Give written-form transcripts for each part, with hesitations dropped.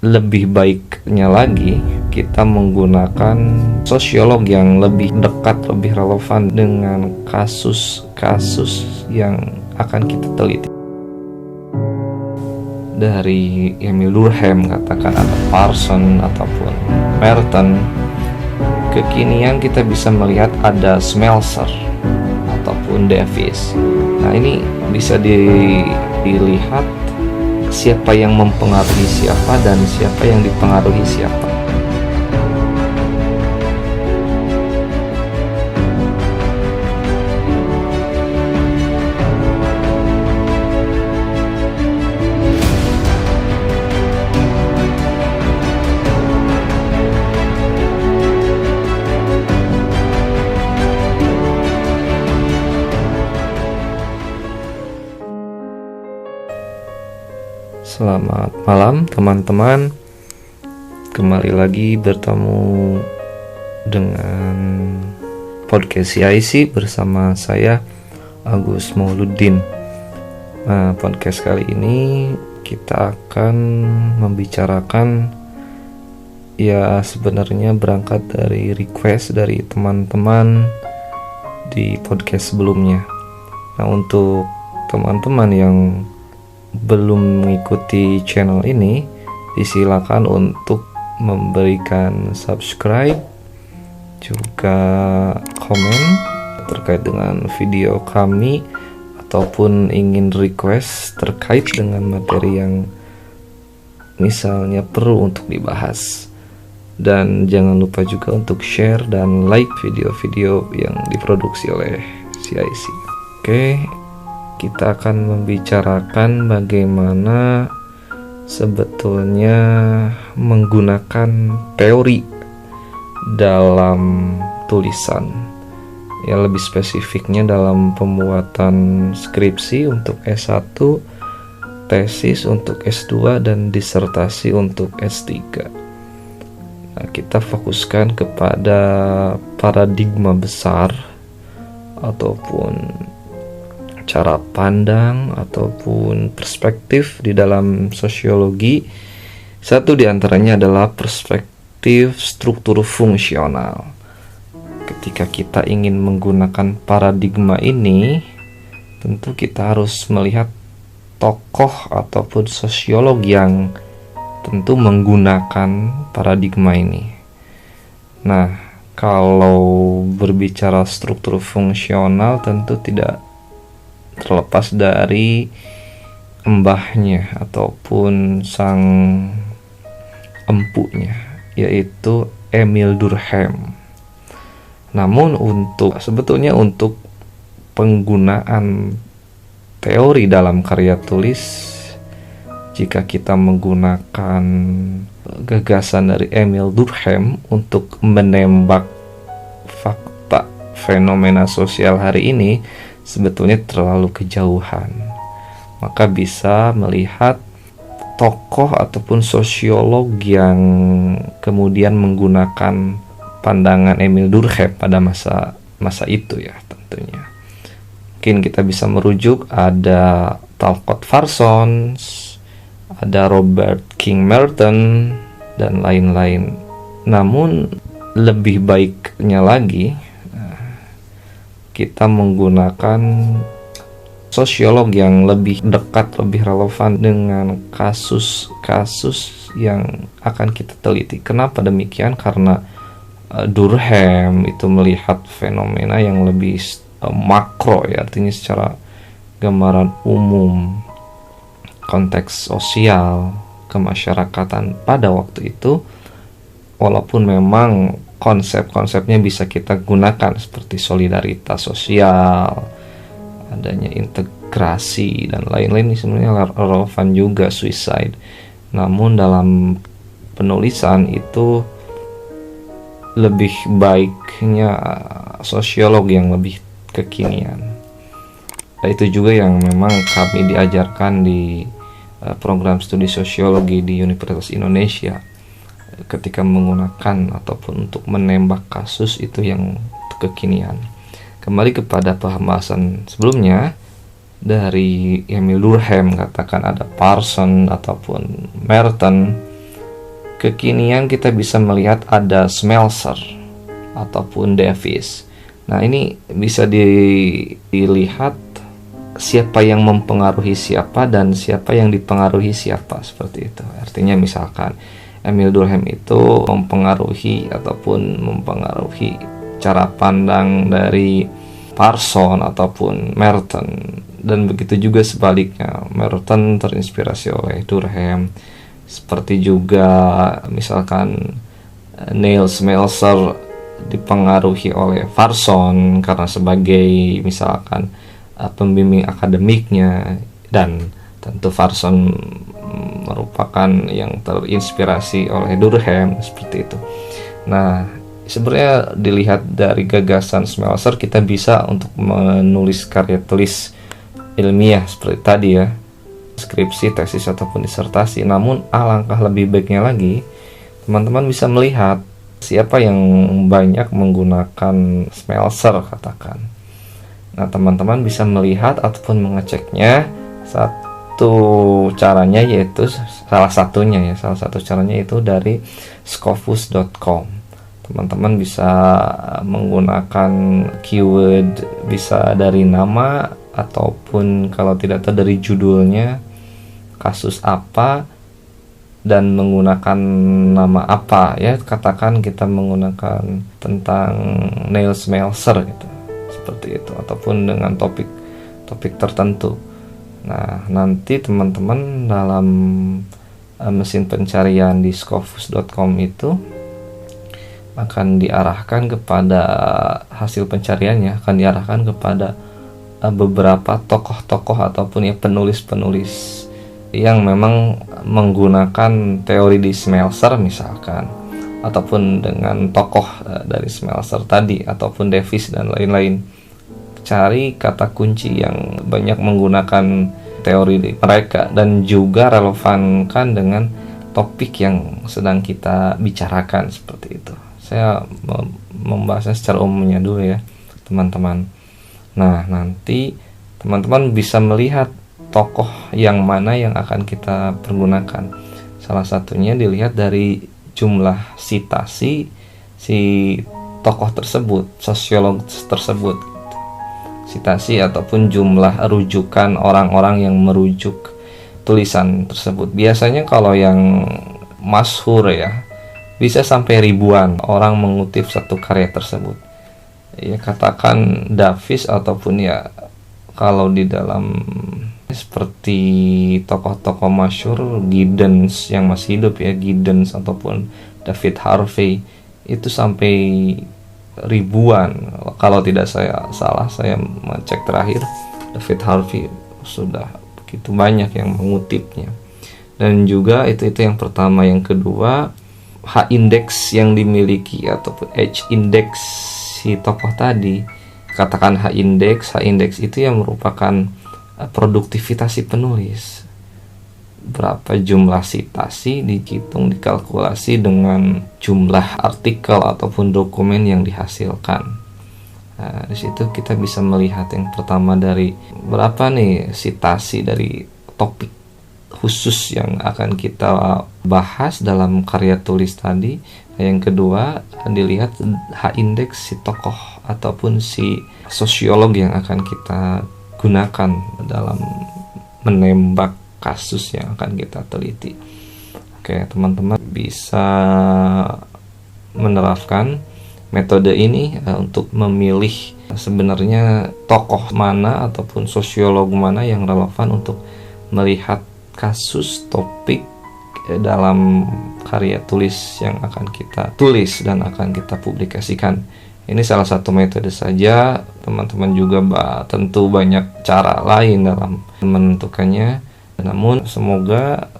lebih baiknya lagi kita menggunakan sosiolog yang lebih dekat, lebih relevan dengan kasus-kasus yang akan kita teliti. Dari Emil Durkheim katakan ada Parson ataupun Merton, kekinian kita bisa melihat ada Smelser ataupun Davies. Nah, ini bisa dilihat siapa yang mempengaruhi siapa dan siapa yang dipengaruhi siapa. Selamat malam teman-teman. Kembali lagi bertemu dengan podcast CIC bersama saya Agus Mauluddin. Nah, podcast kali ini kita akan membicarakan, ya sebenarnya berangkat dari request dari teman-teman di podcast sebelumnya. Nah, untuk teman-teman yang belum mengikuti channel ini, disilakan untuk memberikan subscribe, juga komen terkait dengan video kami, ataupun ingin request terkait dengan materi yang misalnya perlu untuk dibahas. Dan jangan lupa juga untuk share dan like video-video yang diproduksi oleh CIC. Oke, kita akan membicarakan bagaimana sebetulnya menggunakan teori dalam tulisan, ya lebih spesifiknya dalam pembuatan skripsi untuk S1, tesis untuk S2, dan disertasi untuk S3. Nah, kita fokuskan kepada paradigma besar ataupun cara pandang ataupun perspektif di dalam sosiologi. Satu di antaranya adalah perspektif struktur fungsional. Ketika kita ingin menggunakan paradigma ini, tentu kita harus melihat tokoh ataupun sosiolog yang tentu menggunakan paradigma ini. Nah, kalau berbicara struktur fungsional tentu tidak terlepas dari mbahnya ataupun sang empunya, yaitu Emil Durkheim. Namun sebetulnya untuk penggunaan teori dalam karya tulis, jika kita menggunakan gagasan dari Emil Durkheim untuk menembak fakta fenomena sosial hari ini, sebetulnya terlalu kejauhan. Maka bisa melihat tokoh ataupun sosiolog yang kemudian menggunakan pandangan Emil Durkheim pada masa itu, ya tentunya. Mungkin kita bisa merujuk ada Talcott Parsons, ada Robert King Merton, dan lain-lain. Namun lebih baiknya lagi kita menggunakan sosiolog yang lebih dekat, lebih relevan dengan kasus-kasus yang akan kita teliti. Kenapa demikian? Karena Durkheim itu melihat fenomena yang lebih makro, ya artinya secara gambaran umum, konteks sosial, kemasyarakatan pada waktu itu, walaupun memang konsep-konsepnya bisa kita gunakan seperti solidaritas sosial, adanya integrasi dan lain-lain, ini sebenarnya relevan juga, suicide. Namun dalam penulisan itu lebih baiknya sosiolog yang lebih kekinian. Nah, itu juga yang memang kami diajarkan di program studi sosiologi di Universitas Indonesia. Ketika menggunakan ataupun untuk menembak kasus itu yang kekinian. Kembali kepada pembahasan sebelumnya, dari Emil Durkheim katakan ada Parson ataupun Merton, kekinian kita bisa melihat ada smelser ataupun device. Nah, ini bisa dilihat siapa yang mempengaruhi siapa dan siapa yang dipengaruhi siapa, seperti itu. Artinya misalkan Emile Durkheim itu mempengaruhi cara pandang dari Parson ataupun Merton, dan begitu juga sebaliknya, Merton terinspirasi oleh Durkheim. Seperti juga misalkan Neil Smelser dipengaruhi oleh Parson karena sebagai misalkan pembimbing akademiknya, dan tentu Parson merupakan yang terinspirasi oleh Durkheim, seperti itu. Nah, sebenarnya dilihat dari gagasan Smelser, kita bisa untuk menulis karya tulis ilmiah seperti tadi ya, skripsi, tesis ataupun disertasi. Namun alangkah lebih baiknya lagi, teman-teman bisa melihat siapa yang banyak menggunakan Smelser, katakan. Nah, teman-teman bisa melihat ataupun mengeceknya. Satu caranya yaitu salah satu caranya itu dari scopus.com. Teman-teman bisa menggunakan keyword, bisa dari nama ataupun kalau tidak tahu dari judulnya, kasus apa dan menggunakan nama apa ya. Katakan kita menggunakan tentang Neil Smelser gitu, seperti itu, ataupun dengan topik tertentu. Nah, nanti teman-teman dalam mesin pencarian di scopus.com itu akan diarahkan kepada hasil pencariannya, akan diarahkan kepada beberapa tokoh-tokoh ataupun ya penulis-penulis yang memang menggunakan teori di Smelser misalkan, ataupun dengan tokoh dari Smelser tadi, ataupun Davies dan lain-lain. Cari kata kunci yang banyak menggunakan teori mereka dan juga relevankan dengan topik yang sedang kita bicarakan, seperti itu. Saya membahasnya secara umumnya dulu ya, teman-teman. Nah, nanti teman-teman bisa melihat tokoh yang mana yang akan kita pergunakan. Salah satunya dilihat dari jumlah sitasi si tokoh tersebut, sosiolog tersebut. Sitasi ataupun jumlah rujukan orang-orang yang merujuk tulisan tersebut. Biasanya kalau yang masyhur ya, bisa sampai ribuan orang mengutip satu karya tersebut. Ya, katakan Davies ataupun ya kalau di dalam seperti tokoh-tokoh masyhur Giddens yang masih hidup ya, Giddens ataupun David Harvey, itu sampai ribuan. Kalau tidak saya salah, saya mengecek terakhir, David Harvey sudah begitu banyak yang mengutipnya. Dan juga itu yang pertama. Yang kedua, H-index yang dimiliki ataupun H-index si tokoh tadi. Katakan H-index itu yang merupakan produktivitas si penulis. Berapa jumlah sitasi dihitung, dikalkulasi dengan jumlah artikel ataupun dokumen yang dihasilkan. Nah, di situ kita bisa melihat yang pertama dari berapa nih sitasi dari topik khusus yang akan kita bahas dalam karya tulis tadi. Yang kedua, dilihat H-index si tokoh ataupun si sosiolog yang akan kita gunakan dalam menembak kasus yang akan kita teliti. Oke, teman-teman bisa menerapkan metode ini untuk memilih sebenarnya tokoh mana ataupun sosiolog mana yang relevan untuk melihat kasus topik dalam karya tulis yang akan kita tulis dan akan kita publikasikan. Ini salah satu metode saja, teman-teman juga tentu banyak cara lain dalam menentukannya. Namun semoga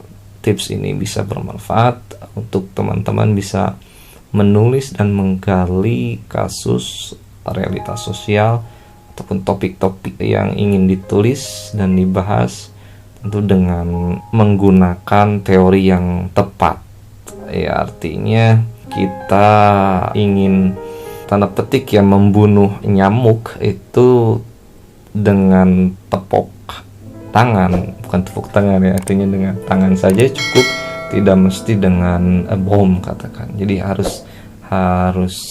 tips ini bisa bermanfaat untuk teman-teman bisa menulis dan menggali kasus, realitas sosial ataupun topik-topik yang ingin ditulis dan dibahas, tentu dengan menggunakan teori yang tepat. Ya, artinya kita ingin tanda petik ya membunuh nyamuk itu dengan tepuk tangan, bukan tepuk tangan ya, artinya dengan tangan saja cukup, tidak mesti dengan bom katakan. Jadi harus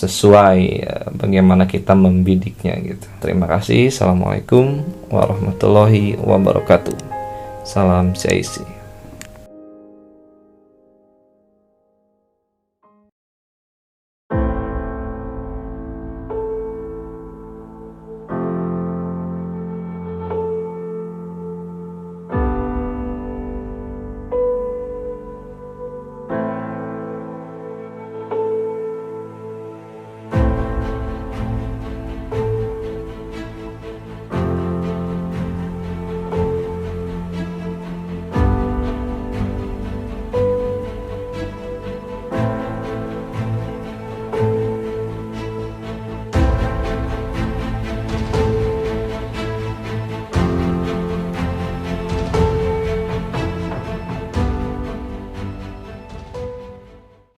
sesuai bagaimana kita membidiknya gitu. Terima kasih. Assalamualaikum warahmatullahi wabarakatuh. Salam CIC.